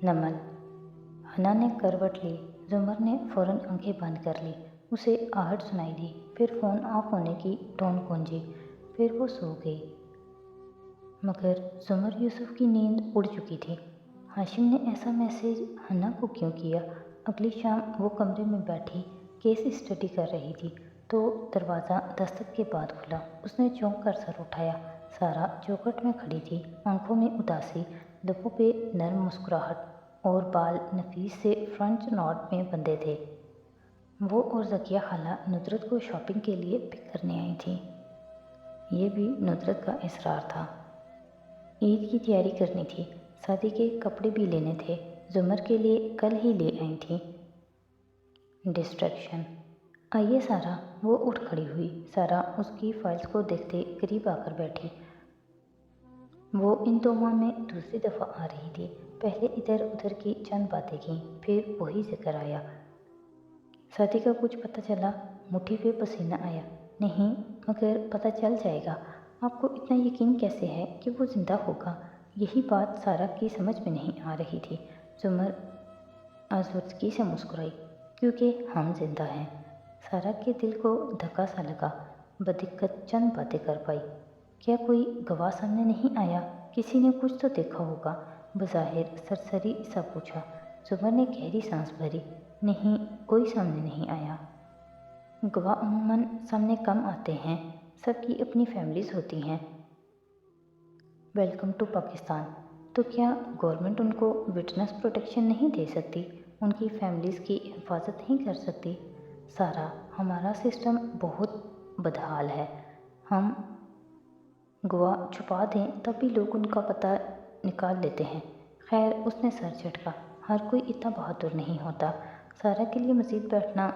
नमल। हना ने करवट ली। जुमर ने फौरन आंखें बंद कर ली। उसे आहट सुनाई दी। फिर फ़ोन ऑफ होने की टोन गूंजी। फिर वो सो गई। मगर जुमर यूसुफ की नींद उड़ चुकी थी। हाशिम ने ऐसा मैसेज हना को क्यों किया? अगली शाम वो कमरे में बैठी केस स्टडी कर रही थी तो दरवाज़ा दस्तक के बाद खुला। उसने चौंक कर सर उठाया। सारा चौखट में खड़ी थी, आंखों में उदासी, लबों पे नर्म मुस्कुराहट और बाल नफीस से फ्रंट नॉट में बंधे थे। वो और ज़किया खाला नुसरत को शॉपिंग के लिए पिक करने आई थी। ये भी नुसरत का इसरार था। ईद की तैयारी करनी थी, शादी के कपड़े भी लेने थे। जुमर के लिए कल ही ले आई थी। डिस्ट्रैक्शन। आइए सारा। वो उठ खड़ी हुई। सारा उसकी फाइल्स को देखते करीब आकर बैठी। वो इन 2 माह में दूसरी दफ़ा आ रही थी। पहले इधर उधर की चंद बातें की, फिर वही जिक्र आया। शादी का कुछ पता चला? मुट्ठी पे पसीना आया। नहीं, मगर पता चल जाएगा। आपको इतना यकीन कैसे है कि वो जिंदा होगा? यही बात सारा की समझ में नहीं आ रही थी। जुमर आज़ुर्दगी से मुस्कुराई। क्योंकि हम जिंदा हैं। सारा के दिल को धक्का सा लगा। बदिक्कत चंद बातें कर पाई। क्या कोई गवाह सामने नहीं आया? किसी ने कुछ तो देखा होगा। बज़ाहिर सरसरी सा पूछा। जुमर ने गहरी सांस भरी। नहीं, कोई सामने नहीं आया। गवाह अमूमन सामने कम आते हैं। सबकी अपनी फैमिलीज होती हैं। Welcome to Pakistan. तो क्या गवर्नमेंट उनको विटनेस प्रोटेक्शन नहीं दे सकती? उनकी फैमिलीज़ की हिफाजत नहीं कर सकती? सारा, हमारा सिस्टम बहुत बदहाल है। हम गवाह छुपा दें तब भी लोग उनका पता निकाल लेते हैं। खैर, उसने सर झटका। हर कोई इतना बहादुर नहीं होता। सारा के लिए मज़ीद बैठना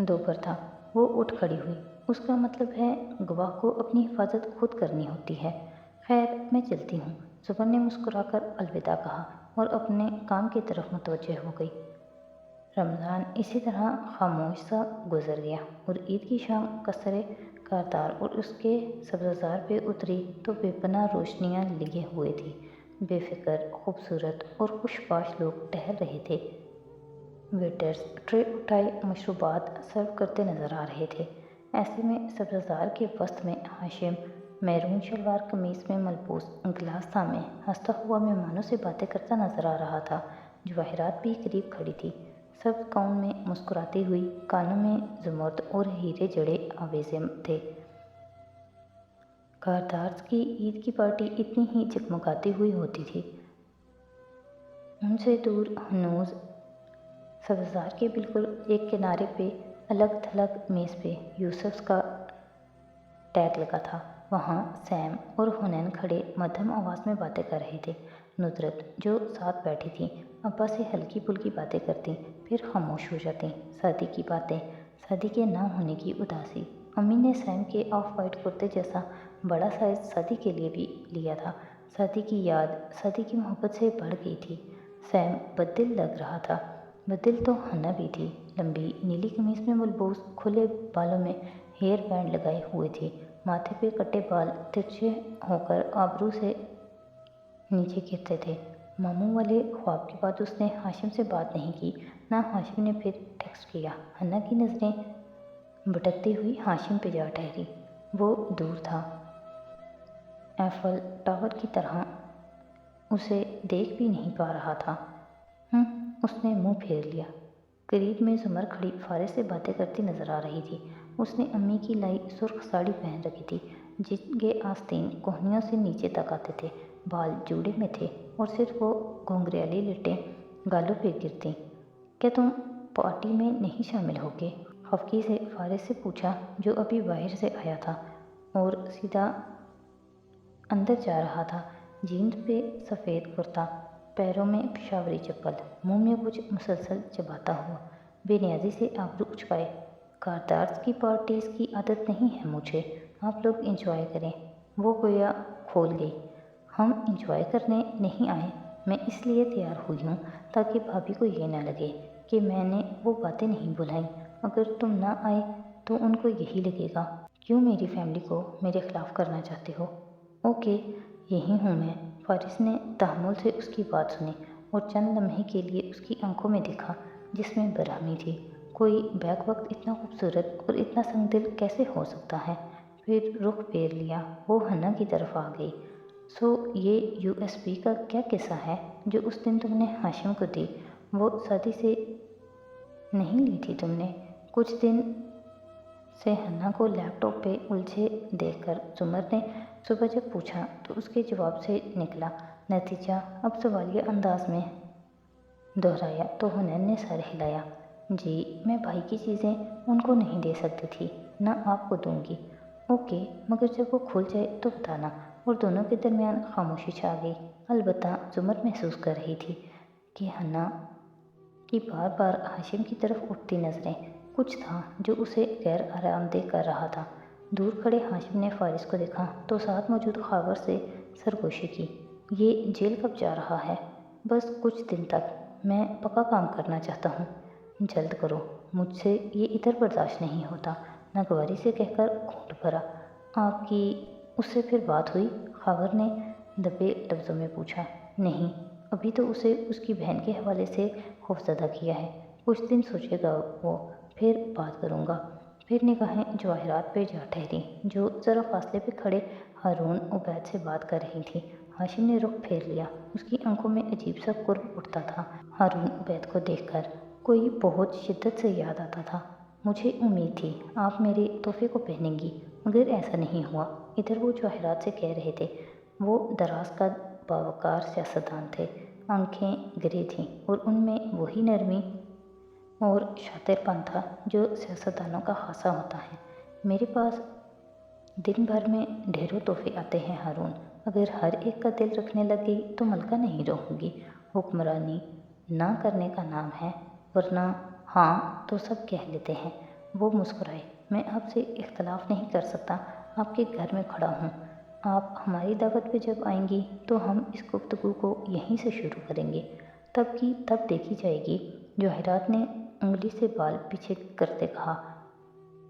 दोपहर था। वो उठ खड़ी हुई। उसका मतलब है गवाह को अपनी हिफाजत खुद करनी होती है। खैर, मैं चलती हूँ। जुमर ने मुस्कुराकर अलविदा कहा और अपने काम की तरफ मुतवज्जह हो गई। रमज़ान इसी तरह खामोश सा गुजर गया और ईद की शाम कसरे कारदार और उसके सब्ज़ार पे उतरी तो बेपनाह रोशनियाँ लिए हुए थी। बेफिक्र, खूबसूरत और खुशबाश लोग टहल रहे थे। वेटर्स ट्रे उठाए मशरूबात सर्व करते नज़र आ रहे थे। ऐसे में सब्ज़ार के वस्त में हाशिम मैरून शलवार कमीज़ में मलबूस गिलास थामे हंसता हुआ मेहमानों से बातें करता नजर आ रहा था। जवाहिरात भी करीब खड़ी थी, सब गाउन में मुस्कुराती हुई, कानों में जुमर्द और हीरे जड़े आवेज़े थे। कारदार्स की ईद की पार्टी इतनी ही जगमगाती हुई होती थी। उनसे दूर हनूज सब्ज़ार के बिल्कुल एक किनारे पे अलग थलग मेज़ पे यूसुफ का टैग लगा था। वहाँ सैम और हुनैन खड़े मध्यम आवाज़ में बातें कर रहे थे। नुसरत जो साथ बैठी थी अब्बा से हल्की फुल्की बातें करती, फिर खामोश हो जाती। शादी की बातें, शादी के ना होने की उदासी। अम्मी ने सैम के ऑफ वाइट कुर्ते जैसा बड़ा साइज शादी के लिए भी लिया था। शादी की याद शादी की मोहब्बत से बढ़ गई थी। सैम बददिल लग रहा था। बददिल तो हन्ना भी थी। लंबी नीली कमीज में मलबूस खुले बालों में हेयर बैंड लगाए हुए थी। माथे पे कटे बाल तिरछे होकर आबरू से नीचे गिरते थे। मामू वाले ख्वाब के बाद उसने हाशिम से बात नहीं की, ना हाशिम ने फिर टेक्स्ट किया। हन्ना की नज़रें भटकती हुई हाशिम पे जा ठहरी। वो दूर था, एफल टावर की तरह, उसे देख भी नहीं पा रहा था। उसने मुंह फेर लिया। करीब में जुमर खड़ी फारे से बातें करती नजर आ रही थी। उसने अम्मी की लाई सुर्ख साड़ी पहन रखी थी, जिसके आस्तीन कोहनियों से नीचे तक आते थे। बाल जूड़े में थे और सिर्फ वो घुंघराली लटें गालों पे गिरती। क्या तुम पार्टी में नहीं शामिल होगे? खफकी से फारे से पूछा, जो अभी बाहर से आया था और सीधा अंदर जा रहा था। जीन्स पे सफ़ेद कुर्ता, पैरों में पेशावरी चप्पल, मुंह में कुछ मुसलसल चबाता हुआ, बेनियाजी से आबरू उचकाए। कारदार्स की पार्टीज़ की आदत नहीं है मुझे, आप लोग इंजॉय करें। वो गोया खोल गई। हम इंजॉय करने नहीं आए, मैं इसलिए तैयार हुई हूँ ताकि भाभी को ये ना लगे कि मैंने वो बातें नहीं बुलाई। अगर तुम ना आए तो उनको यही लगेगा, क्यों मेरी फैमिली को मेरे खिलाफ करना चाहते हो? ओके, यही हूँ मैं। फारिस ने तहम्मुल से उसकी बात सुनी और चंद लम्हे के लिए उसकी आंखों में देखा जिसमें बेरहमी थी। कोई बैक वक्त इतना खूबसूरत और इतना संगदिल कैसे हो सकता है। फिर रुख फेर लिया, वो हन्ना की तरफ आ गई। सो ये यूएसबी का क्या किस्सा है जो उस दिन तुमने हाशिम को दी? वो शादी से नहीं ली थी तुमने? कुछ दिन से हन्ना को लैपटॉप पे उलझे देखकर जुमर ने सुबह जब पूछा तो उसके जवाब से निकला नतीजा। अब सवालिया अंदाज में दोहराया तो हुनैन ने सर हिलाया। जी, मैं भाई की चीज़ें उनको नहीं दे सकती थी, ना आपको दूंगी। ओके, मगर जब वो खुल जाए तो बताना। और दोनों के दरमियान खामोशी छा गई। अलबत्ता जुमर महसूस कर रही थी कि हन्ना की बार बार हाशिम की तरफ उठती नज़रें कुछ था जो उसे गैर आरामदेह कर रहा था। दूर खड़े हाशिम ने फारिस को देखा तो साथ मौजूद खावर से सरगोशी की। ये जेल कब जा रहा है? बस कुछ दिन तक। मैं पक्का काम करना चाहता हूँ, जल्द करो, मुझसे ये इधर बर्दाश्त नहीं होता। नागवारी से कहकर घूंट भरा। आपकी उससे फिर बात हुई? खावर ने दबे लफ्ज़ों में पूछा। नहीं, अभी तो उसे उसकी बहन के हवाले से खौफजदा किया है। कुछ दिन सोचेगा वो, फिर बात करूँगा। फिर निगाहें जवाहिरात पे जा ठहरी जो ज़रा फासले पे खड़े हारून उबैद से बात कर रही थी। हाशिम ने रुख फेर लिया, उसकी आंखों में अजीब सा कुर्ब उठता था हारून उबैद को देखकर। कोई बहुत शिद्दत से याद आता था। मुझे उम्मीद थी आप मेरे तोहफे को पहनेंगी, मगर ऐसा नहीं हुआ। इधर वो जवाहिरात से कह रहे थे। वो दराज का बावकार सियासतदान थे, आंखें गिरी थीं और उनमें वही नरमी और शातिरपन था जो सियासतदानों का खासा होता है। मेरे पास दिन भर में ढेरों तोहफे आते हैं हारून, अगर हर एक का दिल रखने लग गई तो मलका नहीं रहूँगी। हुक्मरानी ना करने का नाम है, वरना हाँ तो सब कह लेते हैं। वो मुस्कुराए। मैं आपसे इख्तलाफ नहीं कर सकता, आपके घर में खड़ा हूँ। आप हमारी दावत पे जब आएंगी तो हम इस गुफ्तगू को यहीं से शुरू करेंगे। तब की तब देखी जाएगी। जवाहिरात ने उंगली से बाल पीछे करते कहा।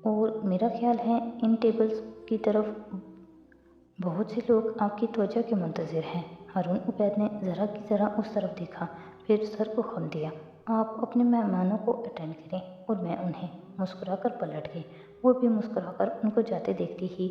और मेरा ख्याल है इन टेबल्स की तरफ बहुत से लोग आपकी त्वचा के मुंतज़िर हैं। हारून उबैद ने ज़रा की ज़रा उस तरफ देखा, फिर सर को खम दिया। आप अपने मेहमानों को अटेंड करें और मैं उन्हें। मुस्कुराकर पलट गई। वो भी मुस्कुराकर उनको जाते देखती ही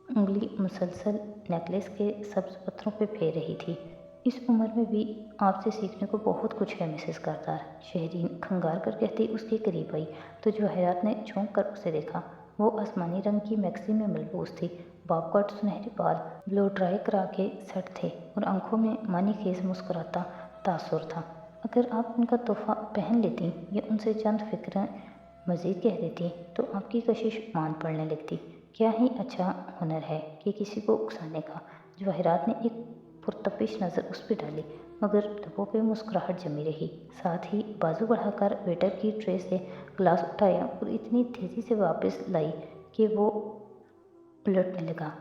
उंगली मुसलसल नेकलेस के सब्ज पत्थरों पे फेर रही थी। इस उम्र में भी आपसे सीखने को बहुत कुछ है मिसेस करतार। शहरीन खंगार कर कहती उसके करीब आई तो जवाहिरात ने झोंक कर उसे देखा। वो आसमानी रंग की मैक्सी में मलबूस थी, बॉबकट सुनहरे बाल ब्लो ड्राई करा के सेट थे और आंखों में मानी खेज मुस्कुराता तासुर था। अगर आप उनका तोहफा पहन लेती या उनसे चंद फिक्रें मज़ीद कह देती तो आपकी कशिश मान पड़ने लगती। क्या ही अच्छा हुनर है कि किसी को उकसाने का। जवाहिरात ने एक पुरतपिश नज़र उस पर डाली, मगर लबों पे मुस्कुराहट जमी रही। साथ ही बाजू बढ़ाकर वेटर की ट्रे से ग्लास उठाया और इतनी तेज़ी से वापस लाई कि वो उलटने लगा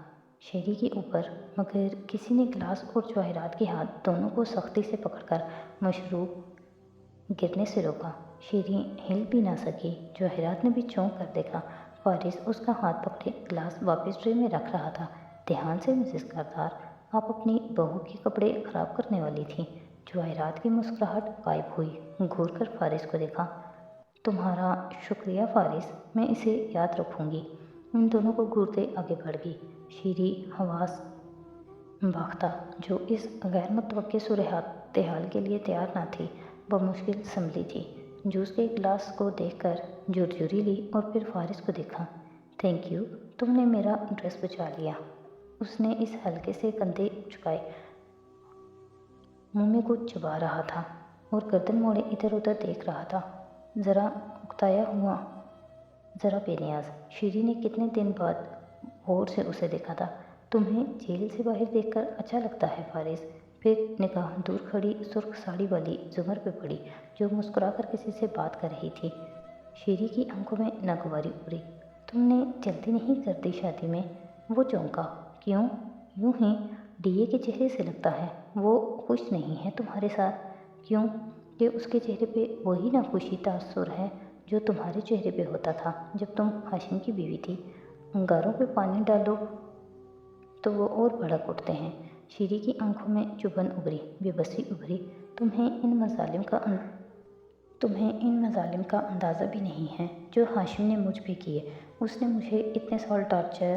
शेरी के ऊपर, मगर किसी ने ग्लास और जवाहिरात के हाथ दोनों को सख्ती से पकड़कर मशरूब गिरने से रोका। शेरी हिल भी ना सकी। जवाहिरात ने भी चौंक कर देखा। फारिस उसका हाथ पकड़े ग्लास वापस ट्रे में रख रहा था। ध्यान से मिसेस करतार, आप अपनी बहू के कपड़े खराब करने वाली थी। जवाहिरात की मुस्कुराहट गायब हुई। घूर कर फारिस को देखा। तुम्हारा शुक्रिया फारिस, मैं इसे याद रखूँगी। उन दोनों को घूरते आगे बढ़ गई। शेरी हवास बाख्ता जो इस गैर मुतवक्के सूरत हाल के लिए तैयार ना थी, बमुश्किल संभली थी। जूस के गिलास को देखकर झुरझुरी ली और फिर फारिस को देखा। थैंक यू, तुमने मेरा ड्रेस बचा लिया। उसने इस हल्के से कंधे उचकाए, मुंह में कुछ चबा रहा था और गर्दन मोड़े इधर उधर देख रहा था, ज़रा उकताया हुआ, ज़रा बेनियाज। शीरी ने कितने दिन बाद गौर से उसे देखा था। तुम्हें जेल से बाहर देखकर अच्छा लगता है फारिस? फिर निगाह दूर खड़ी सुर्ख साड़ी वाली जुमर पे पड़ी जो मुस्कुराकर किसी से बात कर रही थी। शीरी की आंखों में नागवारी उभरी। तुमने जल्दी नहीं कर दी शादी में? वो चौंका। क्यों? यूं ही डीए के चेहरे से लगता है वो खुश नहीं है तुम्हारे साथ। क्यों? कि उसके चेहरे पे वही नाखुशी तासुर है जो तुम्हारे चेहरे पे होता था जब तुम हाशिम की बीवी थी। अंगारों पे पानी डालो तो वो और भड़क उठते हैं। شیری کی آنکھوں میں چبھن ابھری، بےبسی ابھری۔ تمہیں ان مظالم کا اندازہ بھی نہیں ہے جو ہاشم نے مجھ پہ کیے۔ اس نے مجھے اتنے سال ٹارچر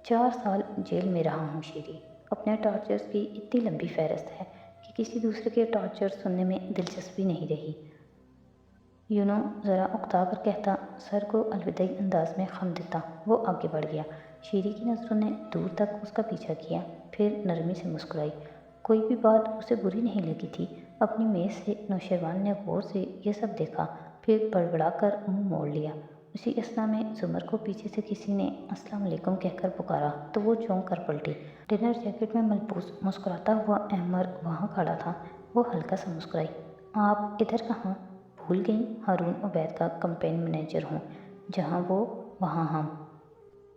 4 سال جیل میں رہا ہوں شیری۔ اپنے ٹارچرز کی اتنی لمبی فہرست ہے کہ کسی دوسرے کے ٹارچر سننے میں دلچسپی نہیں رہی۔ ذرا اکتا کر کہتا، سر کو الوداعی انداز میں خم دیتا وہ آگے بڑھ گیا۔ شیری کی نظروں نے دور تک اس کا پیچھا کیا، پھر نرمی سے مسکرائی۔ کوئی بھی بات اسے بری نہیں لگی تھی۔ اپنی میز سے نوشیروان نے غور سے یہ سب دیکھا، پھر بڑبڑا کر منہ موڑ لیا۔ اسی اثنا میں زمر کو پیچھے سے کسی نے السلام علیکم کہہ کر پکارا تو وہ چونک کر پلٹی۔ ڈنر جیکٹ میں ملبوس مسکراتا ہوا احمر وہاں کھڑا تھا۔ وہ ہلکا سا مسکرائی۔ آپ ادھر کہاں؟ بھول گئیں؟ ہارون عبید کا کمپین منیجر ہوں، جہاں وہ وہاں ہم۔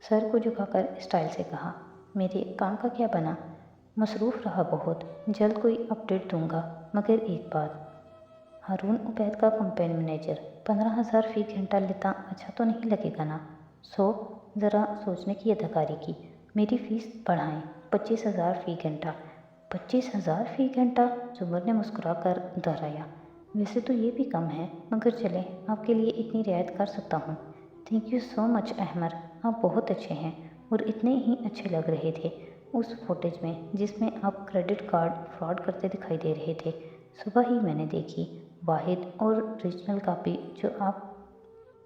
سر کو جھکا کر اسٹائل سے کہا۔ میرے کام کا کیا بنا؟ مصروف رہا بہت، جلد کوئی اپڈیٹ دوں گا، مگر ایک بات۔ ہارون عبید کا کمپین منیجر 15,000 فی گھنٹہ لیتا اچھا تو نہیں لگے گا نا؟ ذرا سوچنے کی اداکاری کی۔ میری فیس بڑھائیں، 25,000 فی گھنٹہ۔ 25,000 فی گھنٹہ؟ زمر نے مسکرا کر دہرایا۔ ویسے تو یہ بھی کم ہے، مگر چلیں آپ کے لیے اتنی رعایت کر سکتا ہوں۔ تھینک یو سو مچ احمر، آپ بہت اچھے ہیں، اور اتنے ہی اچھے لگ رہے تھے اس فوٹیج میں جس میں آپ کریڈٹ کارڈ فراڈ کرتے دکھائی دے رہے تھے۔ صبح ہی میں نے دیکھی۔ واحد اور ریجنل کاپی جو آپ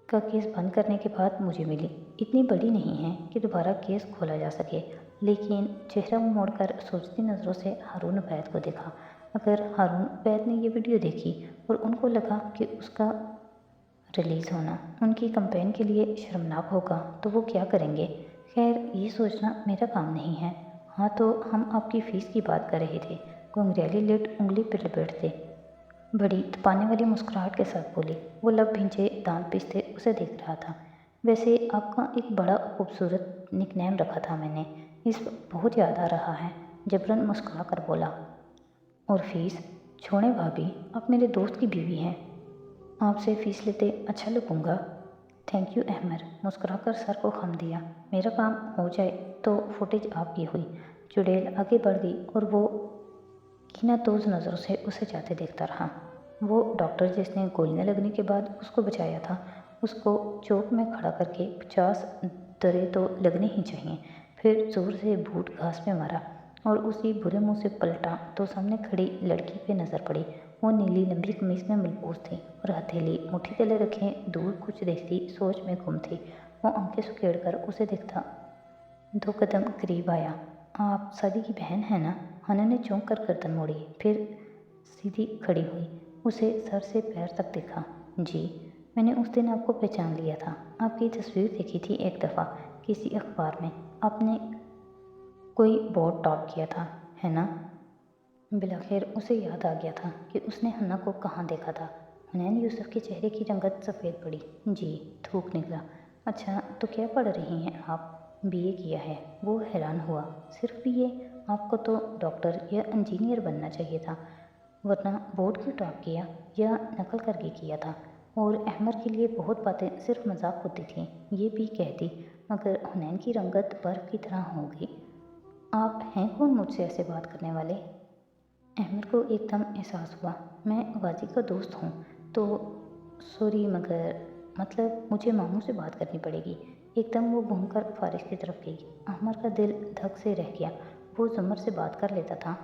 کا کیس بند کرنے کے بعد مجھے ملی، اتنی بڑی نہیں ہے کہ دوبارہ کیس کھولا جا سکے، لیکن چہرہ موڑ کر سوچتی نظروں سے ہارون عبید کو دیکھا۔ اگر ہارون عبید نے یہ ویڈیو دیکھی اور ان کو لگا کہ اس کا ریلیز ہونا ان کی کمپین کے لیے شرمناک ہوگا تو وہ کیا کریں گے؟ خیر یہ سوچنا میرا کام نہیں ہے۔ ہاں تو ہم آپ کی فیس کی بات کر رہے تھے، کنگریلیٹ انگلی پہ لپیٹتے بڑی تپانے والی مسکراہٹ کے ساتھ بولی۔ وہ لب بھینچے دانت پیستے اسے دیکھ رہا تھا۔ ویسے آپ کا ایک بڑا خوبصورت نک نیم رکھا تھا میں نے، اس وقت بہت یاد آ رہا ہے، جبراً مسکرا کر بولا۔ اور فیس؟ چھوڑیں بھابھی، آپ میرے دوست کی بیوی ہیں، آپ سے فیس لیتے اچھا لگوں گا۔ تھینک یو احمر، مسکرا کر سر کو خم دیا۔ میرا کام ہو جائے تو فوٹیج آپ کی ہوئی۔ چڑیل آگے بڑھ گئی اور وہ کینہ توز نظروں سے اسے جاتے دیکھتا رہا۔ وہ ڈاکٹر جس نے گولیاں لگنے کے بعد اس کو بچایا تھا، اس کو چوک میں کھڑا کر کے 50 درے تو لگنے ہی چاہیے۔ پھر زور سے بوٹ گھاس پہ مارا اور اسی برے منہ سے پلٹا تو سامنے کھڑی لڑکی پہ نظر پڑی۔ وہ نیلی لمبی قمیص میں ملبوس تھی اور ہتھیلی مٹھی تلے رکھے دور کچھ دیکھتی سوچ میں گم تھی۔ وہ آنکھیں سکیڑ کر اسے دیکھتا 2 قدم قریب آیا۔ آپ سادی کی بہن ہیں نا؟ ہنا نے چونک کر گردن موڑی، پھر سیدھی کھڑی ہوئی، اسے سر سے پیر تک دیکھا۔ جی، میں نے اس دن آپ کو پہچان لیا تھا، آپ کی تصویر دیکھی تھی ایک دفعہ کسی اخبار میں، آپ نے کوئی بورڈ ٹاپ کیا تھا، ہے نا؟ بالآخر اسے یاد آ گیا تھا کہ اس نے ہنا کو کہاں دیکھا تھا۔ حنین یوسف کے چہرے کی رنگت سفید پڑی۔ جی، تھوک نکلا۔ اچھا تو کیا پڑھ رہی ہیں آپ؟ BA کیا ہے۔ وہ حیران ہوا۔ صرف BA؟ آپ کو تو ڈاکٹر یا انجینئر بننا چاہیے تھا، ورنہ بورڈ کیوں ٹاپ کیا یا نقل کر کے کیا تھا؟ اور احمر کے لیے بہت باتیں صرف مذاق ہوتی تھیں، یہ بھی کہتی، مگر حنین کی رنگت برف کی طرح ہو گئی۔ آپ ہیں کون مجھ سے ایسے بات کرنے والے؟ احمر کو ایک دم احساس ہوا، میں غازی کا دوست ہوں، تو سوری مگر مطلب مجھے ماموں سے بات کرنی پڑے گی۔ ایک دم وہ گھوم کر فارس کی طرف گئی۔ احمر کا دل دھک سے رہ گیا۔ وہ زمر سے بات کر لیتا تھا،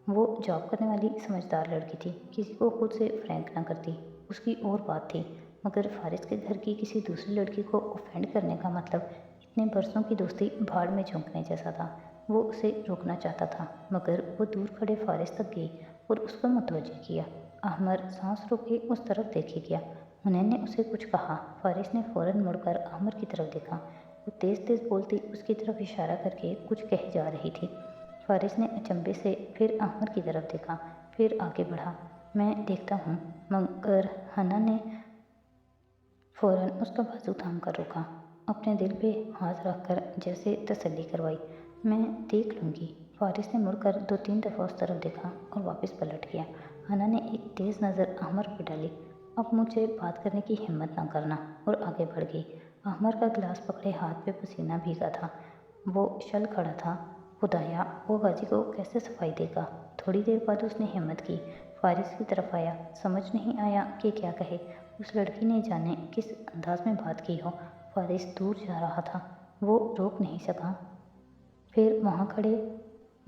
وہ جاب کرنے والی سمجھدار لڑکی تھی، کسی کو خود سے فرینک نہ کرتی، اس کی اور بات تھی، مگر فارس کے گھر کی کسی دوسری لڑکی کو اوفینڈ کرنے کا مطلب اتنے برسوں کی دوستی بھاڑ میں جھونکنے جیسا تھا۔ وہ اسے روکنا چاہتا تھا، مگر وہ دور کھڑے فارس تک گئی اور اس کو متوجہ کیا۔ احمر سانس روکے اس طرف دیکھے گیا۔ حنین نے اسے کچھ کہا، فارس نے فوراً مڑ کر احمر کی طرف دیکھا۔ وہ تیز تیز بولتی اس کی طرف اشارہ کر کے کچھ کہے جا رہی تھی۔ فارس نے اچنبھے سے پھر احمر کی طرف دیکھا، پھر آگے بڑھا۔ میں دیکھتا ہوں، مگر ہنا نے فوراً اس کا بازو تھام کر روکا، اپنے دل پہ ہاتھ رکھ کر جیسے تسلی کروائی۔ میں دیکھ لوں گی۔ فارس نے مڑ کر 2-3 دفعہ اس طرف دیکھا اور واپس پلٹ گیا۔ ہنا نے ایک تیز نظر احمر پہ ڈالی۔ اب مجھ سے بات کرنے کی ہمت نہ کرنا، اور آگے بڑھ گئی۔ احمر کا گلاس پکڑے ہاتھ پہ پسینہ بھیگا تھا، وہ شل کھڑا تھا، खुदाया, वो गाजी को कैसे सफाई देगा। थोड़ी देर बाद उसने हिम्मत की, फारिस की तरफ आया। समझ नहीं आया कि क्या कहे। उस लड़की ने जाने किस अंदाज में बात की हो। फारिस दूर जा रहा था, वो रोक नहीं सका। फिर वहाँ खड़े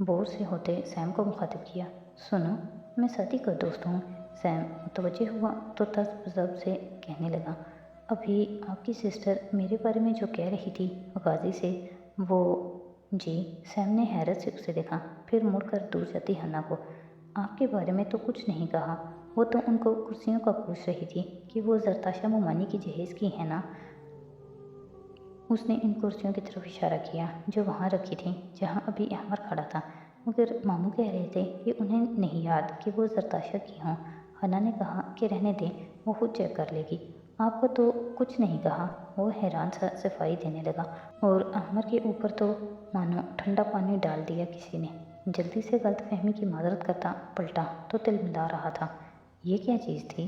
बोर से होते सैम को मुखातिब किया। सुनो, मैं सती का दोस्त हूँ। सैम मुतवज्जे हुआ तो तज़ब्ज़ुब से कहने लगा, अभी आपकी सिस्टर मेरे बारे में जो कह रही थी गाजी से, वो जी। सैम ने हैरत से उसे देखा, फिर मुड़कर दूर जाती हन्ना को। आपके बारे में तो कुछ नहीं कहा, वो तो उनको कुर्सियों का पूछ रही थी कि वो जरताशा मुमानी की जहेज़ की है ना। उसने इन कुर्सियों की तरफ इशारा किया जो वहाँ रखी थीं, जहाँ अभी अहमर खड़ा था। मगर मामू कह रहे थे कि उन्हें नहीं याद कि वो जरताशा की हों। हन्ना ने कहा कि रहने दें, वो खुद चेक कर लेगी। आपको तो कुछ नहीं कहा। वो हैरान सा सफाई देने लगा, और अहमर के ऊपर तो मानो ठंडा पानी डाल दिया किसी ने। जल्दी से गलतफहमी की माजरत करता पलटा तो तिलमिला रहा था। ये क्या चीज़ थी?